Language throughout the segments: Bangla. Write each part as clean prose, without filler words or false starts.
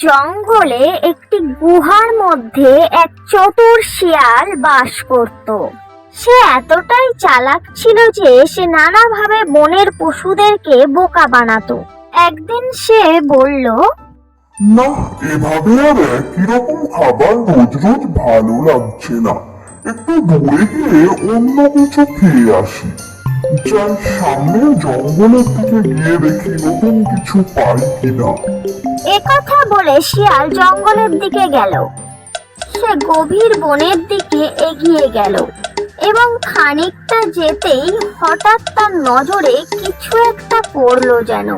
জঙ্গলে একটি গুহার মধ্যে এক চতুর শিয়াল বাস করত। সে এতটাই চালাক ছিল যে সে নানাভাবে বনের পশুদেরকে বোকা বানাতো। একদিন সে বলল, না, এভাবে আর একই রকম খাবার রোজ রোজ ভালো লাগছে না। একটু দূরে গিয়ে অন্য কিছু খেয়ে আসি। যাই সামনের জঙ্গলের দিকে গিয়ে দেখি নতুন কিছু পাই কিনা। একথা বলে শিয়াল জঙ্গলের দিকে গেল। সে গভীর বনের দিকে এগিয়ে গেল এবং খানিকটা যেতেই হঠাৎ তার নজরে কিছু একটা পড়লো যেন।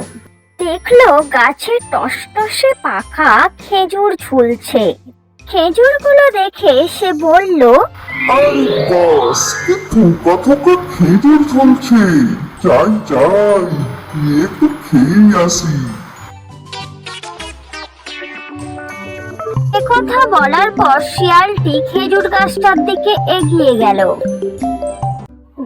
দেখলো গাছে টসটসে পাকা খেজুর ঝুলছে। খেজুরগুলো দেখে সে বলল, আরে বাস, কি থোকা থোকা খেজুর ঝুলছে। যাই যাই, গিয়ে একটু খেয়ে আসি। একথা বলার পর শিয়ালটি খেজুর গাছটার দিকে এগিয়ে গেল।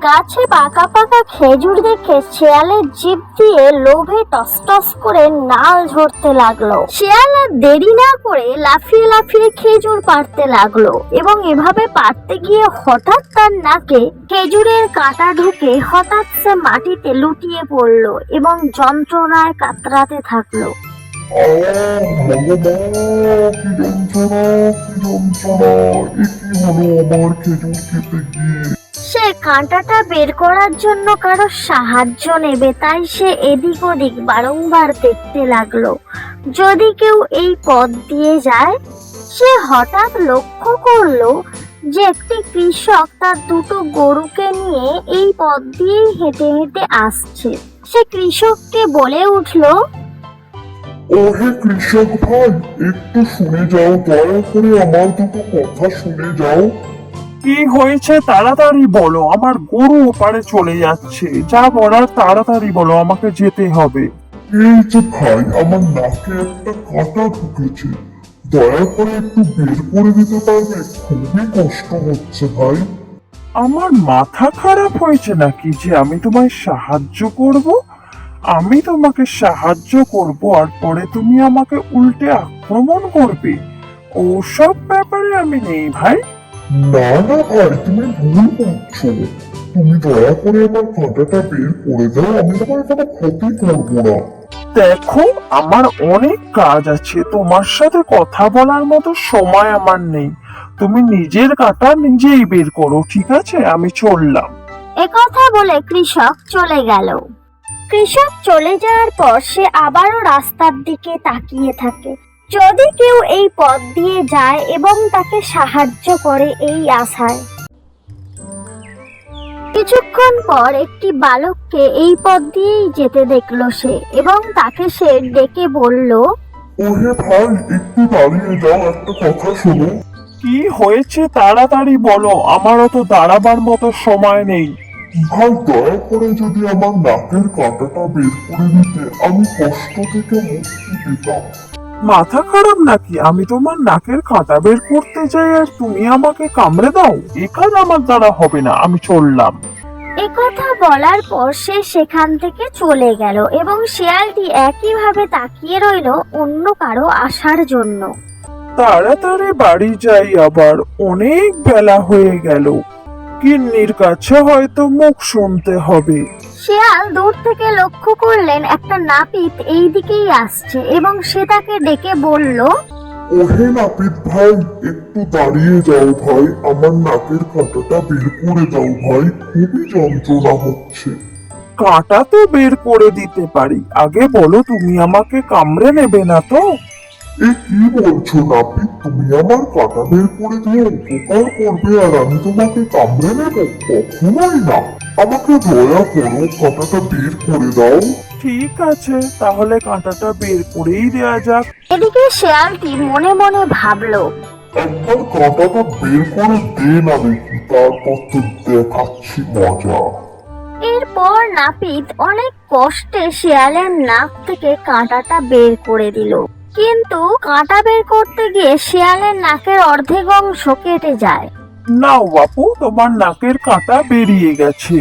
গাছে পাকা পাকা খেজুর দেখে শিয়ালের জিভ দিয়ে লোভে টসটস করে নাল ঝরতে লাগলো। শিয়াল আর দেরি না করে লাফিয়ে লাফিয়ে খেজুর পাড়তে লাগলো এবং এভাবে পাড়তে গিয়ে হঠাৎ তার নাকে খেজুরের কাঁটা ঢুকে হঠাৎ সে মাটিতে লুটিয়ে পড়লো এবং যন্ত্রণায় কাতরাতে থাকলো। ভগবান, কি যন্ত্রণা, কি যন্ত্রণা! এ কি হলো আমার খেজুর খেতে গিয়ে? সে কাঁটাটা বের করার জন্য কারো সাহায্য নেবে, তাই সে এদিক ওদিক বারংবার দেখতে লাগলো যদি কেউ এই পথ দিয়ে যায়। সে হঠাৎ লক্ষ্য করলো যে একটি কৃষক তার দুটো গরুকে নিয়ে এই পথ দিয়ে হেঁটে হেঁটে আসছে। সে কৃষককে বলে উঠলো, ওহে কৃষক ভাই, একটু শুনে যাও, দয়া করে আমার দুটো কথা শুনে যাও। কি হয়েছে তাড়াতাড়ি বলো, আমার গরু ওপারে চলে যাচ্ছে। যা বলার তাড়াতাড়ি বলো, আমাকে যেতে হবে। এই যে ভাই, আমার নাকে একটা কাঁটা ঢুকেছে, দয়া করে একটু বের করে দিতে পারবে? খুবই কষ্ট হচ্ছে ভাই। আমার মাথা খারাপ হয়েছে নাকি যে আমি তোমায় সাহায্য করব? আমি তোমাকে সাহায্য করব আর পরে তুমি আমাকে উল্টে আক্রমণ করবে? ওসব ব্যাপারে আমি নেই ভাই। না না ভাই, তুমি ভুল করছো। তুমি দয়া করে আমার কাঁটাটা বের করে দাও, আমি তোমার কোনো ক্ষতি করবো না। দেখো, আমার অনেক কাজ আছে, তোমার সাথে কথা বলার মতো সময় আমার নেই। তুমি নিজের কাঁটা নিজেই বের করো, ঠিক আছে? আমি চললাম। একথা বলে কৃষক চলে গেল। কৃষক চলে যাওয়ার পর সে আবারও রাস্তার দিকে তাকিয়ে থাকে যদি কেউ এই পথ দিয়ে যায় এবং তাকে সাহায্য করে এই আশায়। কিছুক্ষণ পর একটি বালককে এই পথ দিয়েই যেতে দেখলো সে এবং তাকে সে ডেকে বলল, ওহে ভাই, একটু দাঁড়িয়ে যাও, একটা কথা শোনো। কি হয়েছে তাড়াতাড়ি বলো, আমারও তো দাঁড়াবার মতো সময় নেই। ভাই, দয়া করে যদি আমার নাকের কাঁটাটা বের করে দিতে, আমি কষ্ট থেকে মুক্তি পেতাম। মাথা খারাপ নাকি? আমি তোমার নাকের কাঁটা বের করতে যাই আর তুমি আমাকে কামড়ে দাও? এ কাজ আমার দ্বারা হবে না, আমি চললাম। একথা বলার পর সে সেখান থেকে চলে গেল এবং শিয়ালটি একইভাবে তাকিয়ে রইল অন্য কারো আসার জন্য। তাড়াতাড়ি বাড়ি যাই, আবার অনেক বেলা হয়ে গেল। গিন্নির কাছে হয়তো মুখ শুনতে হবে। শিয়াল দূর থেকে লক্ষ্য করলেন একটা নাপিত এই দিকেই আসছে এবং সে তাকে ডেকে বলল, ওহে নাপিত ভাই, একটু দাঁড়িয়ে যাও ভাই, আমার নাকের কাঁটাটা বের করে দাও ভাই, খুবই যন্ত্রণা হচ্ছে। কাঁটা তো বের করে দিতে পারি, আগে বলো তুমি আমাকে কামড়ে নেবে না তো? এ কি বলছো নাপিত, তুমি আমার কাঁটা বের করে দিয়ে উপকার করবে আর আমি তোমাকে কামড়ে নেব? কখনোই না। আমাকে দয়া করো, কাঁটাটা বের করে দাও। ঠিক আছে, তাহলে কাঁটাটা বের করেই দেয়া যাক। এদিকে শিয়ালটি মনে মনে ভাবলো, একবার কাঁটাটা বের করে দে না দেখি, তারপর তো দেখাচ্ছি মজা। এরপর নাপিত অনেক কষ্টে শিয়ালের নাক থেকে কাঁটাটা বের করে দিল, কিন্তু কাঁটা বের করতে গিয়ে শিয়ালের নাকের অর্ধেক অংশ কেটে যায়। নাও বাপু, তোমার নাকের কাঁটা বেরিয়ে গেছে।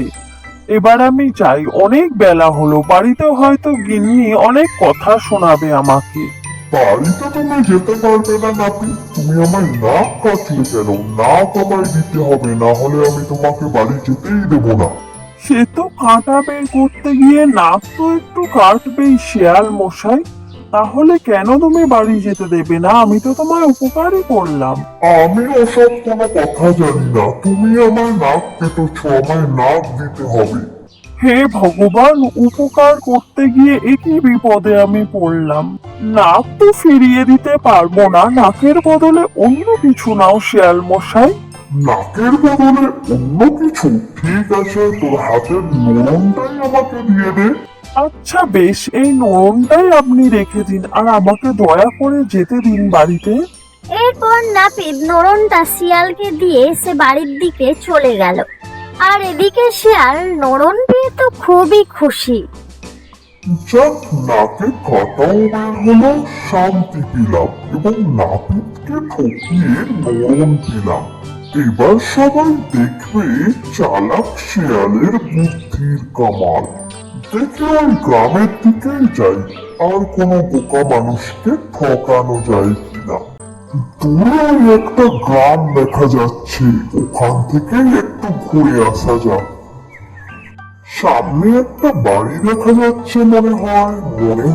এবার আমি যাই, অনেক বেলা হলো, বাড়িতে হয়তো গিন্নি অনেক কথা শোনাবে আমাকে। বাড়িতে তুমি যেতে পারবে না নাকি? তুমি আমায় নাক কাটলে কেন? নাক আমায় দিতে হবে, না হলে আমি তোমাকে বাড়ি যেতেই দেবো না। সে তো কাঁটা বের করতে গিয়ে নাক তো একটু কাটবেই শিয়াল মশাই। তাহলে কেন তুমি বাড়ি যেতে দেবে না? আমি তো তোমায় উপকারই করলাম। আমি ওসব কোনো কথা জানি না। তুমি আমায় নাক কেটেছ, আমায় নাক দিতে হবে। হে ভগবান, উপকার করতে গিয়ে একই বিপদে আমি পড়লাম। নাক তো ফিরিয়ে দিতে পারবো না, নাকের বদলে অন্য কিছু নাও শিয়াল মশাই। নাকের বদলে অন্য কিছু? ঠিক আছে, তোর হাতের নরমটাই আমাকে দিয়ে দে। আচ্ছা বেশ, এই নরমটাই আপনি রেখে দিন, আর আমাকে দয়া করে যেতে দিন বাড়িতে। এরপর নাপিত নোড়নটা শিয়ালকে দিয়ে সে বাড়ির দিকে চলে গেল। আর এদিকে শিয়াল নোড়ন পেয়ে তো খুবই খুশি। যাক, নাকে কাটাও বের হলো, শান্তি পেলাম এবং নাপিতকে ঠকিয়ে নরম পেলাম। এবার সবাই দেখবে চালাক শিয়ালের বুদ্ধির কামাল। দেখে ওই গ্রামের দিকেই যাই, আর কোনো বোকা মানুষকে ঠকানো যায় কিনা। দূরে ওই একটা গ্রাম দেখা যাচ্ছে, ওখান থেকেই একটু ঘুরে আসা যাক। সামনে একটা বাড়ি দেখা যাচ্ছে, মনে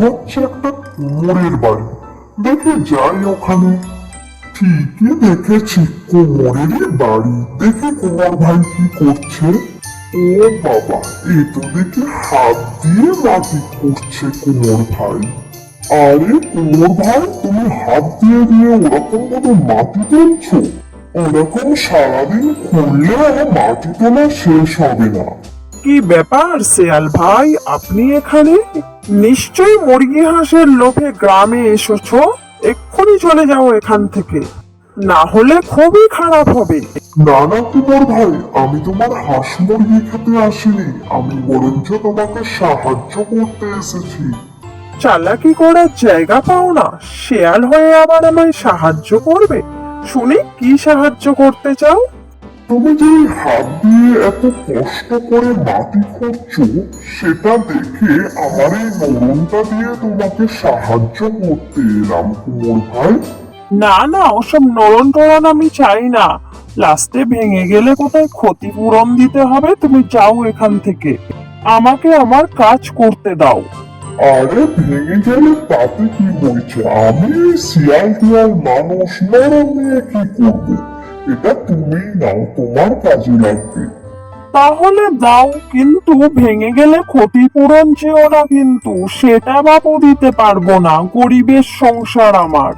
হচ্ছে একটা কুমোরের বাড়ি। দেখে যাই ওখানে। ঠিকই দেখেছি, কুমোরেরই বাড়ি। দেখে কুমোর ভাই কি করছে। ও বাবা, এ তো দেখি হাত দিয়ে মাটি খুঁড়ছে কুমোর ভাই। আরে কুমোর ভাই, তুমি হাত দিয়ে দিয়ে ওরকম ভাবে মাটি তুলছো? ওরকম সারাদিন খুঁড়লেও মাটি তোলা শেষ হবে না। কি ব্যাপার শিয়াল ভাই, আপনি এখানে? নিশ্চয়ই মুরগি হাঁসের লোভে গ্রামে এসেছো। এক্ষুনি চলে যাও এখান থেকে, না হলে খুবই খারাপ হবে। না না কুমার ভাই, আমি তোমার হাঁস মুরগি খেতে আসিনি, আমি বরঞ্চ তোমাকে সাহায্য করতে এসেছি। চালাকি করার জায়গা পাও না, শেয়াল হয়ে আবার আমায় সাহায্য করবে? শুনি কি সাহায্য করতে চাও? তুমি যে হাত দিয়ে এত কষ্ট করে মাটি খুঁড়ছো, সেটা দেখে আমার এই নরমটা দিয়ে তোমাকে সাহায্য করতে এলাম কুমোর ভাই। না না, ওসব নরন টরন আমি চাই না। লাস্টে ভেঙে গেলে কোথায় ক্ষতিপূরণ দিতে হবে। তুমি যাও এখান থেকে, আমাকে আমার কাজ করতে দাও। আরে ভেঙে গেলে তাতে কি হয়েছে? আমি এই শিয়াল টিয়াল মানুষ, নরম নিয়ে কি করবো? এটা তুমি নাও, তোমার কাজে লাগবে। তাহলে দাও, কিন্তু ভেঙে গেলে ক্ষতিপূরণ চেও না কিন্তু, সেটা বাবু দিতে পারবো না, গরিবের সংসার আমার।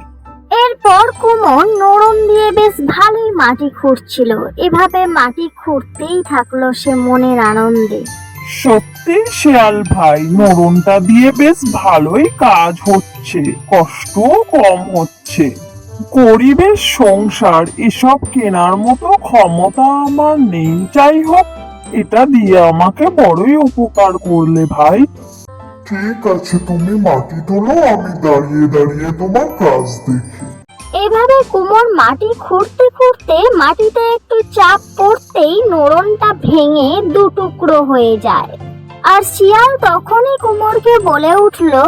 এরপর কুমোর নোড়ন দিয়ে বেশ ভালোই মাটি খুঁড়ছিল। এভাবে মাটি খুঁড়তেই থাকলো সে মনের আনন্দে। সত্যি শিয়াল ভাই, নরনটা দিয়ে বেশ ভালোই কাজ হচ্ছে, কষ্টও কম হচ্ছে। গরিবের সংসার, এসব কেনার মতো ক্ষমতা আমার নেই। যাই হোক, এটা দিয়ে আমাকে বড়ই উপকার করলে ভাই। ঠিক আছে, তুমি মাটি তোলো, আমি দাঁড়িয়ে দাঁড়িয়ে তোমার কাজ দেখি। এভাবে কুমোর মাটি খুঁড়তে খুঁড়তে মাটিতে একটু চাপ পড়তেই নোড়নটা ভেঙে দু টুকরো হয়ে যায়। আর শিয়াল তখনই কুমোরকে বলে উঠলো,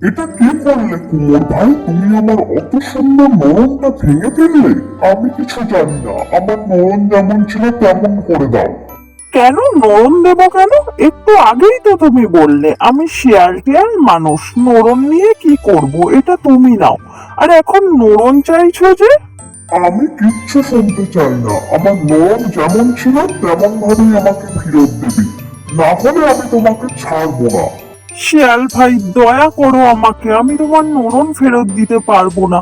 এটা কি করলে কুমোর ভাই? তুমি আমার অত সুন্দর নরমটা ভেঙে ফেললে। আমি কিছু জানি না, আমার নরম যেমন ছিল তেমন করে দাও। কেন নরম দেব কেন? একটু আগেই তো তুমি বললে আমি শিয়াল টিয়াল মানুষ, নরম নিয়ে কি করব, এটা তুমি নাও। আর এখন নরম চাইছো যে? আমি কিচ্ছু শুনতে চাই না, আমার নরম যেমন ছিল তেমন ভাবেই আমাকে ফেরত দেবে, না হলে আমি তোমাকে ছাড়বো না। শিয়াল ভাই, দয়া করো আমাকে, আমি তোমার নরম ফেরত দিতে পারবো না।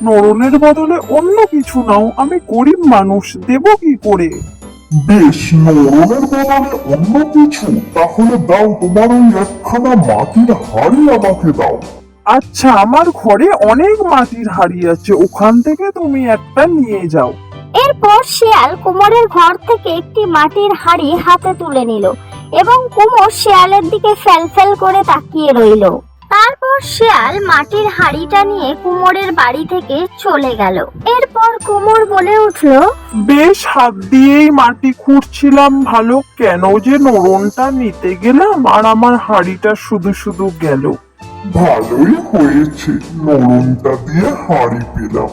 নরনের বদলে অন্য কিছু নাও, আমি গরিব মানুষ, দেব কি করে? বেশ, নরমের বদলে অন্য কিছু? তাহলে দাও, তোমার ওই একখানা মাটির হাড়ি আমাকে দাও। আচ্ছা, আমার ঘরে অনেক মাটির হাড়ি আছে, ওখান থেকে তুমি একটা নিয়ে যাও। এরপর শিয়াল কুমোরের ঘর থেকে একটি মাটির হাঁড়ি হাতে তুলে নিল এবং কুমোর শিয়ালের দিকে ফ্যালফ্যাল করে তাকিয়ে রইল। তারপর শিয়াল মাটির হাঁড়িটা নিয়ে কুমোরের বাড়ি থেকে চলে গেল। এরপর কুমোর বলে উঠলো, বেশ, হাত দিয়েই মাটি খুঁড়ছিলাম ভালো, কেন যে নরনটা নিতে গেলাম আর আমার হাড়িটা শুধু শুধু গেল। ভালোই হয়েছে, নরমটা দিয়ে হাঁড়ি পেলাম।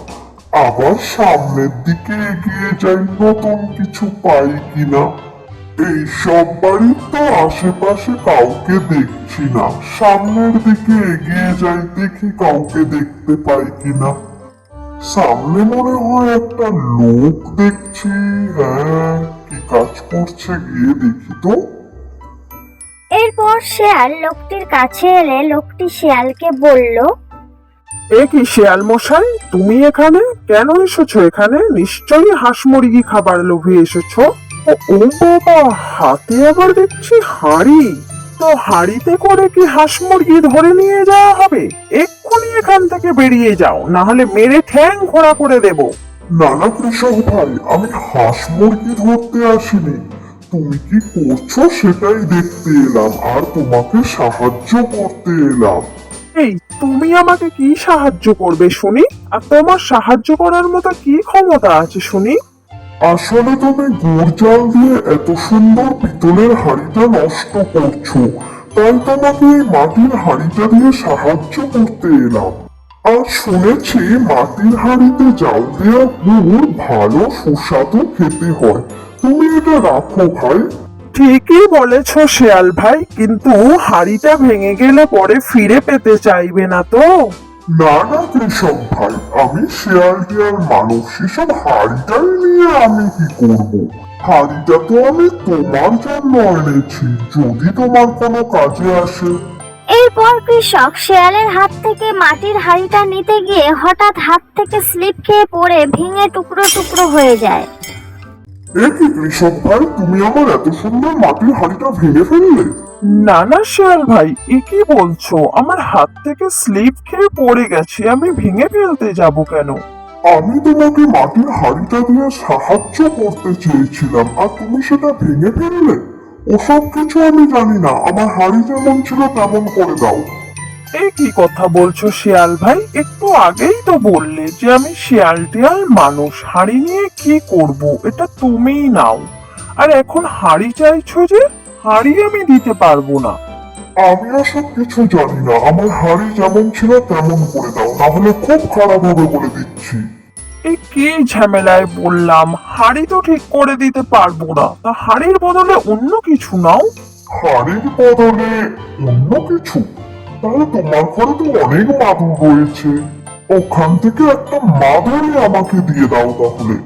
আবার সামনের দিকে এগিয়ে যাই, নতুন কিছু পাই কিনা। এই সব বাড়ির তো আশেপাশে কাউকে দেখছি না, সামনের দিকে এগিয়ে যাই, দেখি কাউকে দেখতে পাই কিনা। সামনে মনে হয় একটা লোক দেখছি। হ্যাঁ, কি কাজ করছে গিয়ে দেখি তো। এরপর শিয়াল লোকটির কাছে এলে লোকটি শিয়ালকে বলল, এ কি শিয়াল মশাই, তুমি এখানে কেন এসেছো? এখানে নিশ্চয়ই হাঁস মুরগি খাবার লোভে এসেছো। ও বাবা, হাতে আবার দেখছি হাঁড়ি। তো হাঁড়িতে করে কি হাঁস মুরগি ধরে নিয়ে যাওয়া হবে? এক্ষুনি এখান থেকে বেরিয়ে যাও, না হলে মেরে ঠ্যাং খোঁড়া করে দেবো। না না কৃষক ভাই, আমি হাঁস মুরগি ধরতে আসিনি। তুমি কি করছো সেটাই দেখতে এলাম, আর তোমাকে সাহায্য করতে এলাম। এই, তুমি আমাকে কি সাহায্য করবে শুনি? আর তোমার সাহায্য করার মতো কি ক্ষমতা আছে শুনি? আসলে তুমি গুড় জাল দিয়ে এত সুন্দর পিতলের হাঁড়িটা নষ্ট করছো, তাই তোমাকে এই মাটির হাঁড়িটা দিয়ে সাহায্য করতে এলাম। আর শুনেছি মাটির হাঁড়িতে জাল দেওয়া গুড় ভালো সুস্বাদু খেতে হয়। তুমি এটা রাখো ভাই। ঠিকই বলেছ শেয়াল ভাই, কিন্তু হাড়িটা ভেঙে গেলে পরে ফিরে পেতে চাইবে না তো? না না কৃষক ভাই, আমি শেয়াল টিয়াল মানুষ, সেসব হাড়িটাই নিয়ে আমি কি করব। হাড়িটা তো আমি তোমার জন্য এনেছি, যদি তোমার কোনো কাজে আসে। এরপর কৃষক শিয়ালের হাত থেকে মাটির হাঁড়িটা নিতে গিয়ে হঠাৎ হাত থেকে স্লিপ খেয়ে পড়ে ভেঙে টুকরো টুকরো হয়ে যায়। এ কি কৃষক ভাই, তুমি আমার এত সুন্দর মাটির হাড়িটা ভেঙে ফেললে? না না শেয়াল ভাই, এ কি বলছো? আমার হাত থেকে স্লিপ খেয়ে পড়ে গেছে, আমি ভেঙে ফেলতে যাব কেন? আমি তোমাকে মাটির হাড়িটা দিয়ে সাহায্য করতে চেয়েছিলাম, আর তুমি সেটা ভেঙে ফেললে। ওসব কিছু আমি জানি না, আমার হাড়ি যেমন ছিল তেমন করে দাও। এই কি কথা বলছো শিয়াল ভাই? একটু আগেই তো বললে যে আমি শিয়াল টিয়াল মানুষ, হাঁড়ি নিয়ে কি করব, এটা তুমিই নাও। আর এখন হাঁড়ি চাইছো যে? হাঁড়ি আমি দিতে পারবো না। আমি ওসব কিছু জানি না, আমার হাড়ি যেমন ছিল তেমন করে দাও, না হলে খুব খারাপ হবে বলে দিচ্ছি। এই কি ঝামেলায় বললাম, হাঁড়ি তো ঠিক করে দিতে পারবো না, তা হাঁড়ির বদলে অন্য কিছু নাও। হাড়ির বদলে অন্য কিছু? তাহলে তোমার ঘরে তো অনেক মাদুর রয়েছে, ওখান থেকে একটা মাদুরই আমাকে দিয়ে দাও তাহলে।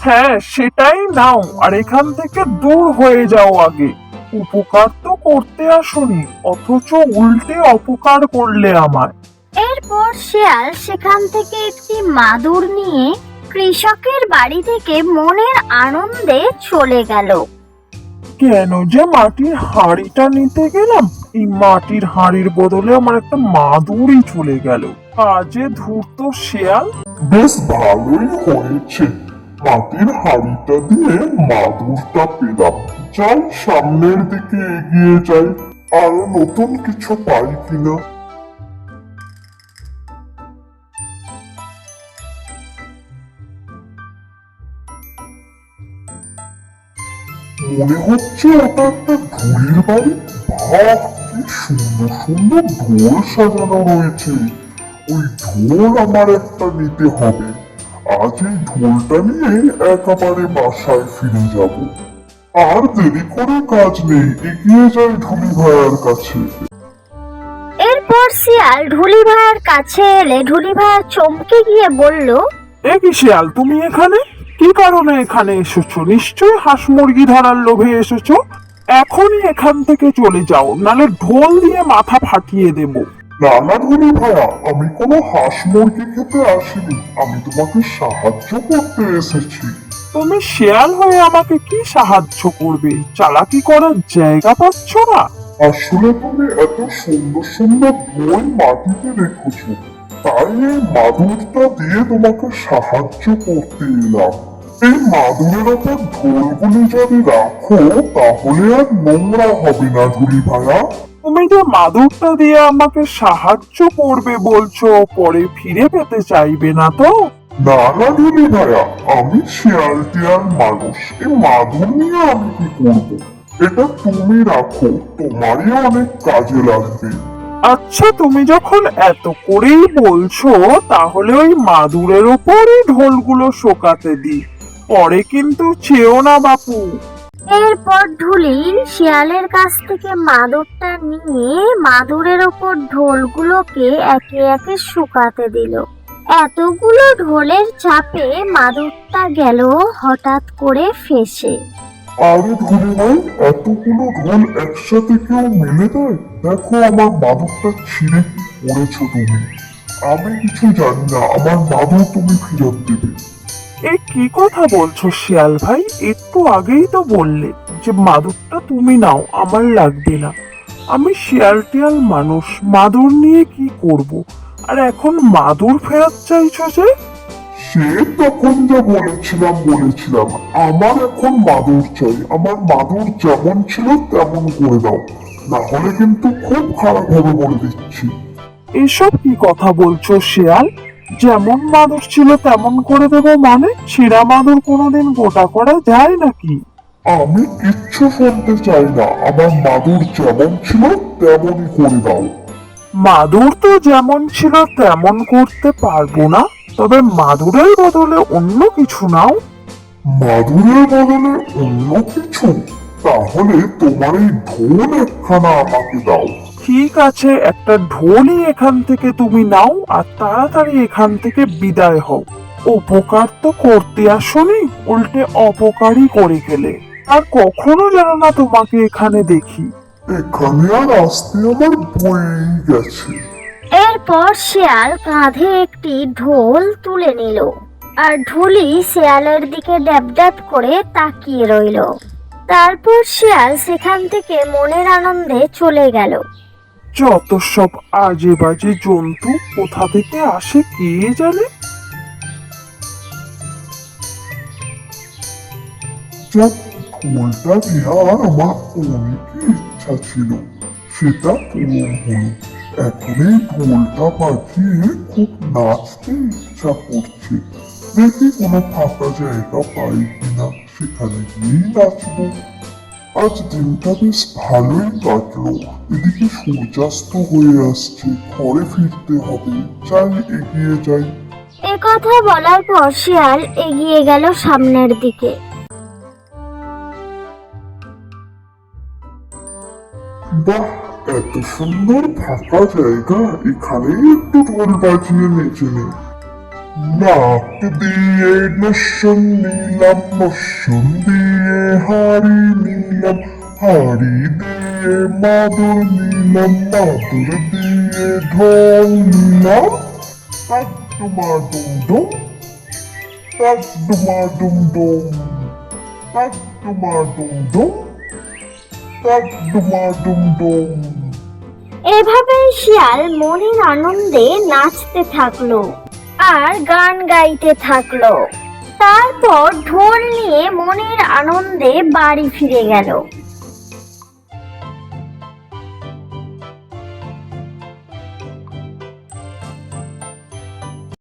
হ্যাঁ, সেটাই নাও, আর এখান থেকে দূর হয়ে যাও আগে। উপকার তো করতে আসনি, অথচ উল্টে অপকার করলে আমায়। এরপর শিয়াল সেখান থেকে একটি মাদুর নিয়ে কৃষকের বাড়ি থেকে মনের আনন্দে চলে গেল। কেন যে মাটির হাঁড়িটা নিতে গেলাম, এই মাটির হাঁড়ির বদলে আমার একটা মাদুরই চলে গেল। কাজে ধূর্ত শেয়াল। বেশ ভালোই হয়েছে, মাটির হাড়িটা দিয়ে মাদুরটা পেলাম। যাই সামনের দিকে এগিয়ে যাই, আরো নতুন কিছু পাই কিনা। মনে হচ্ছে ওটা একটা ঢোলের বাড়ি। বাহ, কি সুন্দর সুন্দর ঢোল সাজানো রয়েছে। ওই ঢোল আমার একটা নিতে হবে। আজ এই ঢোলটা নিয়ে একেবারে বাসায় ফিরে যাব। আর দেরি করে কাজ নেই, এগিয়ে যাই ঢুলি ভাইয়ার কাছে। এরপর শিয়াল ঢুলি ভাইয়ের কাছে এলে ঢুলি ভাইয়া চমকে গিয়ে বলল, এ কি শিয়াল, তুমি এখানে কি কারণে এখানে এসেছো? নিশ্চয়ই হাঁস মুরগি ধরার লোভে এসেছো। এখনই এখান থেকে চলে যাও, নালে ঢোল দিয়ে মাথা ফাটিয়ে দেব। না না ঢুলি ভাইয়া, আমি কোনো হাঁস মুরগি খেতে আসিনি, আমি তোমাকে সাহায্য করতে এসেছি। তুমি শেয়াল হয়ে আমাকে কি সাহায্য করবে? চালাকি করার জায়গা পাচ্ছ না? আসলে তুমি এত সুন্দর সুন্দর ঢোল মাটিতে রেখেছো, তাই এই মাদুরটা দিয়ে তোমাকে সাহায্য করতে এলাম। এই মাদুরের ওপর ঢোলগুলি যদি রাখো তাহলে আর নোংরা হবে না ঢুলি ভাইয়া। তুমি যে মাদুরটা দিয়ে আমাকে সাহায্য করবে বলছো, পরে ফিরে পেতে চাইবে না তো? না না ঢুলি ভাইয়া, আমি শিয়াল টিয়াল মানুষ, এই মাদুর নিয়ে আমি কি করব। এটা তুমি রাখো, তোমারই অনেক কাজে লাগবে। আচ্ছা, তুমি যখন এত করেই বলছো তাহলে ওই মাদুরের ওপরই ঢোলগুলো শোকাতে দি, পরে কিন্তু চেও না বাপু। এরপর ঢুলি শিয়ালের কাছ থেকে মাদুরটা নিয়ে মাদুরের ওপর ঢোলগুলোকে একে একে শুকাতে দিল। এতগুলো ঢোলের চাপে মাদুরটা গেল হঠাৎ করে ফেঁসে। আরে ধরে ভাই, এতগুলো ঢোল একসাথে কেউ মেলে দেয়? দেখো আমার মাদুরটা ছিঁড়ে কি করেছো তুমি। আমি কিছু জানি না, আমার মাদুর তুমি ফেরত দেবে। এ কি কথা বলছো শিয়াল ভাই? একটু আগেই তো বললে যে মাদুরটা তুমি নাও, আমার লাগবে না। আমি শিয়াল টিয়াল মানুষ, মাদুর নিয়ে কি করব? আর এখন মাদুর ফেরত চাইছো যে? সে তখন যা বলেছিলাম আমার এখন মাদুর চাই। আমার মাদুর যেমন ছিল তেমন করে দাও, না হলে কিন্তু খুব খারাপ হবে বলে দিচ্ছি। এসব কি কথা বলছো শিয়াল? যেমন মাদুর ছিল তেমন করে দেবো মানে? ছেঁড়া মাদুর কোনোদিন গোটা করা যায় নাকি? আমি কিচ্ছু শুনতে চাই না, আমার মাদুর যেমন ছিল তেমনই করে দাও। মাদুর তো যেমন ছিল তেমন করতে পারবো না, তবে মাদুরের বদলে অন্য কিছু নাও। মাদুরের বদলে অন্য কিছু? তাহলে তোমার এই ঢোল একখানা আমাকে দাও। ঠিক আছে, একটা ঢোলই এখান থেকে তুমি নাও, আর তাড়াতাড়ি এখান থেকে বিদায় হও। উপকার তো করতে আসোনি, উল্টে অপকারই করে গেলে। আর কখনো যেন না তোমাকে এখানে দেখি। এখানে আর আসতে আমার বয়েই গেছে। এরপর শিয়াল কাঁধে একটি ঢোল তুলে নিল আর ঢুলি শিয়ালের দিকে ড্যাব ড্যাব করে তাকিয়ে রইল। তারপর শিয়াল সেখান থেকে মনের আনন্দে চলে গেল। যত সব আজে বাজে জন্তু, কোথা থেকে আসে কে জানে। যাক, ঢোলটা নেওয়ার আমার অনেক ইচ্ছা ছিল, সেটা পূরণ হলো। এখন এই ঢোলটা বাজিয়ে খুব নাচতে ইচ্ছা করছে। দেখি কোনো ফাঁকা জায়গা পাই কিনা, সেখানে গিয়েই নাচবো। আজ দিনটা বেশ ভালোই কাটলো। এদিকে সূর্যাস্ত হয়ে আসছে, ঘরে ফিরতে হবে। যাই, এগিয়ে যাই। এ কথা বলার পর শিয়াল এগিয়ে গেল সামনের দিকে। বাহ, এত সুন্দর ফাঁকা জায়গা, এখানেই একটু ঢোল বাজিয়ে নেচে নে। নাক দিয়ে নসন নিলাম, নসন দিয়ে হাড়ি নিলাম, হাড়ি দিয়ে মাদুর নিলাম, মাদুর দিয়ে ঢোল নিলাম। তাক ডুমা ডুম ডুম, তাক ডুমা ডুম ডুম, তাক ডুমা ডুম ডুম, তাক ডুমা ডুম ডুম। এভাবেই শিয়াল মনের আনন্দে নাচতে থাকলো আর গান গাইতে থাকলো। তারপর ঢোল নিয়ে মনের আনন্দে বাড়ি ফিরে গেল।